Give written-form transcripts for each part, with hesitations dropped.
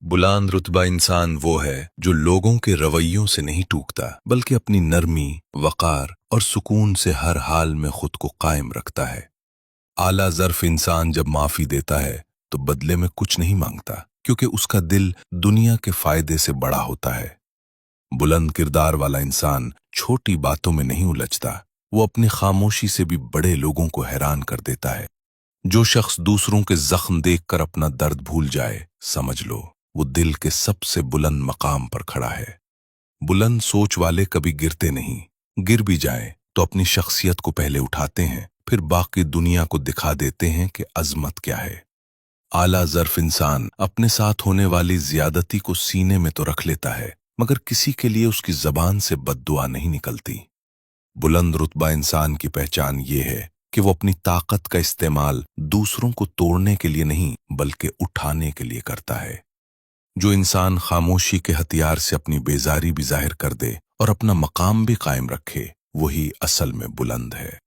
बुलंद रुतबा इंसान वो है जो लोगों के रवैयों से नहीं टूकता बल्कि अपनी नरमी, वक़ार और सुकून से हर हाल में खुद को कायम रखता है। आला ज़र्फ इंसान जब माफ़ी देता है तो बदले में कुछ नहीं मांगता, क्योंकि उसका दिल दुनिया के फ़ायदे से बड़ा होता है। बुलंद किरदार वाला इंसान छोटी बातों में नहीं उलझता, वो अपनी खामोशी से भी बड़े लोगों को हैरान कर देता है। जो शख्स दूसरों के जख्म देखकर अपना दर्द भूल जाए, समझ लो वो दिल के सबसे बुलंद मकाम पर खड़ा है। बुलंद सोच वाले कभी गिरते नहीं, गिर भी जाएं तो अपनी शख्सियत को पहले उठाते हैं, फिर बाकी दुनिया को दिखा देते हैं कि अजमत क्या है। आला ज़र्फ इंसान अपने साथ होने वाली ज्यादती को सीने में तो रख लेता है, मगर किसी के लिए उसकी जबान से बद्दुआ नहीं निकलती। बुलंद रुतबा इंसान की पहचान ये है कि वो अपनी ताकत का इस्तेमाल दूसरों को तोड़ने के लिए नहीं बल्कि उठाने के लिए करता है। जो इंसान खामोशी के हथियार से अपनी बेजारी भी जाहिर कर दे और अपना मकाम भी कायम रखे, वही असल में बुलंद है।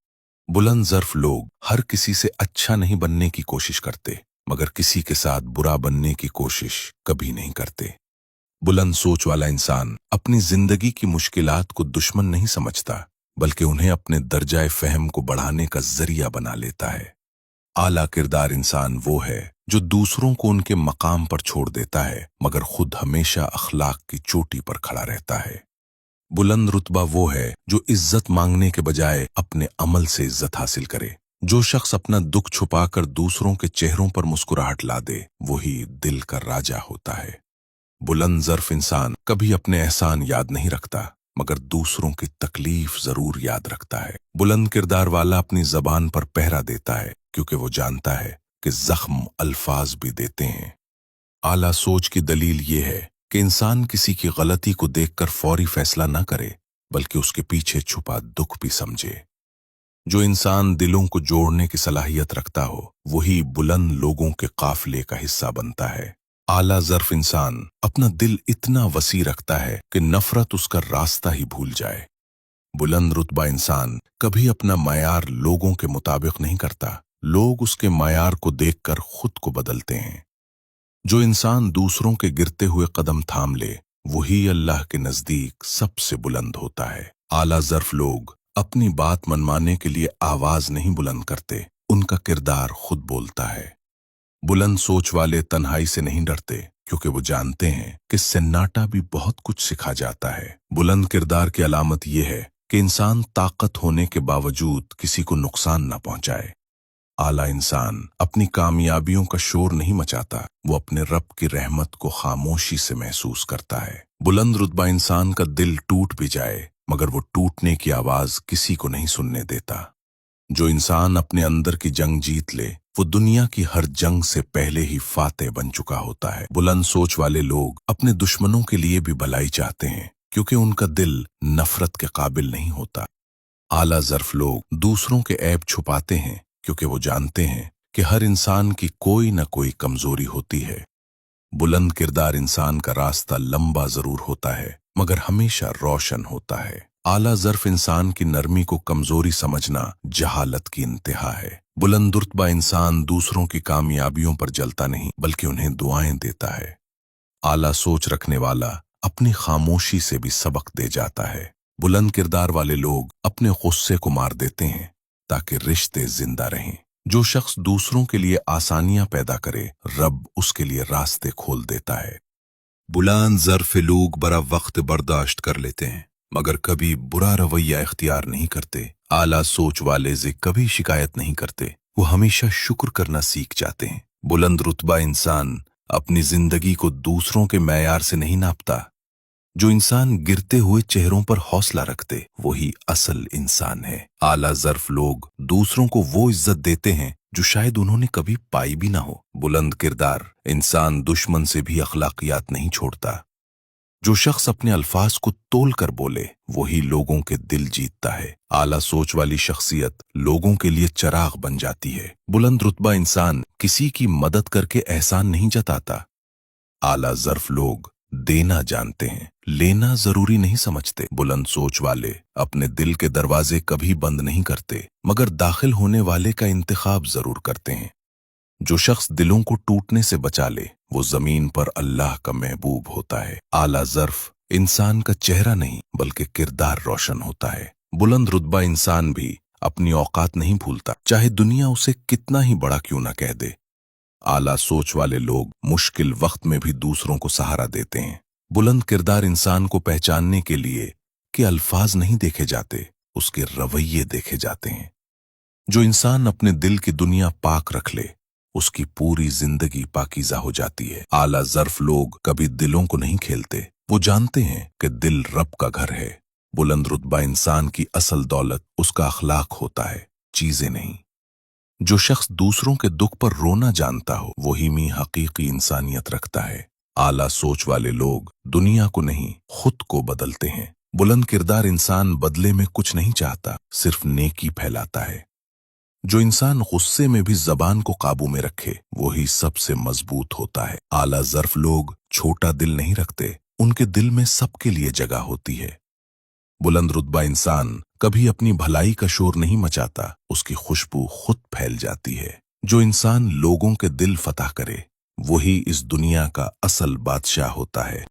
बुलंद ज़र्फ लोग हर किसी से अच्छा नहीं बनने की कोशिश करते, मगर किसी के साथ बुरा बनने की कोशिश कभी नहीं करते। बुलंद सोच वाला इंसान अपनी जिंदगी की मुश्किलात को दुश्मन नहीं समझता, बल्कि उन्हें अपने दर्जाए फहम को बढ़ाने का जरिया बना लेता है। आला किरदार इंसान वो है जो दूसरों को उनके मकाम पर छोड़ देता है, मगर खुद हमेशा अखलाक की चोटी पर खड़ा रहता है। बुलंद रुतबा वो है जो इज्जत मांगने के बजाय अपने अमल से इज्जत हासिल करे। जो शख्स अपना दुख छुपाकर दूसरों के चेहरों पर मुस्कुराहट ला दे, वही दिल का राजा होता है। बुलंद ज़र्फ इंसान कभी अपने एहसान याद नहीं रखता, मगर दूसरों की तकलीफ जरूर याद रखता है। बुलंद किरदार वाला अपनी जबान पर पहरा देता है, क्योंकि वो जानता है कि जख्म अल्फाज भी देते हैं। आला सोच की दलील ये है कि इंसान किसी की गलती को देखकर फौरी फैसला न करे, बल्कि उसके पीछे छुपा दुख भी समझे। जो इंसान दिलों को जोड़ने की सलाहियत रखता हो, वही बुलंद लोगों के काफिले का हिस्सा बनता है। आला ज़र्फ इंसान अपना दिल इतना वसी रखता है कि नफरत उसका रास्ता ही भूल जाए। बुलंद रुतबा इंसान कभी अपना मयार लोगों के मुताबिक नहीं करता, लोग उसके मयार को देखकर खुद को बदलते हैं। जो इंसान दूसरों के गिरते हुए कदम थाम ले, वही अल्लाह के नजदीक सबसे बुलंद होता है। आला ज़र्फ लोग अपनी बात मनवाने के लिए आवाज नहीं बुलंद करते, उनका किरदार खुद बोलता है। बुलंद सोच वाले तन्हाई से नहीं डरते, क्योंकि वो जानते हैं कि सन्नाटा भी बहुत कुछ सिखा जाता है। बुलंद किरदार की अलामत यह है कि इंसान ताकत होने के बावजूद किसी को नुकसान न पहुंचाए। आला इंसान अपनी कामयाबियों का शोर नहीं मचाता, वो अपने रब की रहमत को खामोशी से महसूस करता है। बुलंद रुतबा इंसान का दिल टूट भी जाए, मगर वो टूटने की आवाज किसी को नहीं सुनने देता। जो इंसान अपने अंदर की जंग जीत ले, वो दुनिया की हर जंग से पहले ही फातेह बन चुका होता है। बुलंद सोच वाले लोग अपने दुश्मनों के लिए भी भलाई चाहते हैं, क्योंकि उनका दिल नफरत के काबिल नहीं होता। आला ज़र्फ लोग दूसरों के ऐब छुपाते हैं, क्योंकि वो जानते हैं कि हर इंसान की कोई न कोई कमजोरी होती है। बुलंद किरदार इंसान का रास्ता लंबा जरूर होता है, मगर हमेशा रोशन होता है। आला ज़र्फ इंसान की नरमी को कमजोरी समझना जहालत की इंतहा है। बुलंद रुतबा इंसान दूसरों की कामयाबियों पर जलता नहीं, बल्कि उन्हें दुआएं देता है। आला सोच रखने वाला अपनी खामोशी से भी सबक दे जाता है। बुलंद किरदार वाले लोग अपने गुस्से को मार देते हैं, ताकि रिश्ते जिंदा रहें। जो शख्स दूसरों के लिए आसानियां पैदा करे, रब उसके लिए रास्ते खोल देता है। बुलंद ज़र्फ लोग बड़ा वक्त बर्दाश्त कर लेते हैं, मगर कभी बुरा रवैया इख्तियार नहीं करते। आला सोच वाले से कभी शिकायत नहीं करते, वो हमेशा शुक्र करना सीख जाते हैं। बुलंद रुतबा इंसान अपनी जिंदगी को दूसरों के मैयार से नहीं नापता। जो इंसान गिरते हुए चेहरों पर हौसला रखते, वही असल इंसान है। आला ज़र्फ लोग दूसरों को वो इज्जत देते हैं जो शायद उन्होंने कभी पाई भी ना हो। बुलंद किरदार इंसान दुश्मन से भी अखलाकियात नहीं छोड़ता। जो शख्स अपने अल्फाज को तोल कर बोले, वही लोगों के दिल जीतता है। आला सोच वाली शख्सियत लोगों के लिए चिराग बन जाती है। बुलंद रुतबा इंसान किसी की मदद करके एहसान नहीं जताता। आला ज़र्फ लोग देना जानते हैं, लेना जरूरी नहीं समझते। बुलंद सोच वाले अपने दिल के दरवाजे कभी बंद नहीं करते, मगर दाखिल होने वाले का इंतखाब जरूर करते हैं। जो शख्स दिलों को टूटने से बचा ले वो जमीन पर अल्लाह का महबूब होता है। आला ज़र्फ इंसान का चेहरा नहीं बल्कि किरदार रोशन होता है। बुलंद रुतबा इंसान भी अपनी औकात नहीं भूलता, चाहे दुनिया उसे कितना ही बड़ा क्यों ना कह दे। आला सोच वाले लोग मुश्किल वक्त में भी दूसरों को सहारा देते हैं। बुलंद किरदार इंसान को पहचानने के लिए कि अल्फाज नहीं देखे जाते, उसके रवैये देखे जाते हैं। जो इंसान अपने दिल की दुनिया पाक रख ले उसकी पूरी जिंदगी पाकीज़ा हो जाती है। आला ज़र्फ लोग कभी दिलों को नहीं खेलते, वो जानते हैं कि दिल रब का घर है। बुलंद रुतबा इंसान की असल दौलत उसका अखलाक होता है, चीजें नहीं। जो शख्स दूसरों के दुख पर रोना जानता हो वही में हकीकी इंसानियत रखता है। आला सोच वाले लोग दुनिया को नहीं खुद को बदलते हैं। बुलंद किरदार इंसान बदले में कुछ नहीं चाहता, सिर्फ नेकी फैलाता है। जो इंसान गुस्से में भी जबान को काबू में रखे वही सबसे मजबूत होता है। आला ज़र्फ लोग छोटा दिल नहीं रखते, उनके दिल में सबके लिए जगह होती है। बुलंद रुतबा इंसान कभी अपनी भलाई का शोर नहीं मचाता, उसकी खुशबू खुद फैल जाती है। जो इंसान लोगों के दिल फतह करे वही इस दुनिया का असल बादशाह होता है।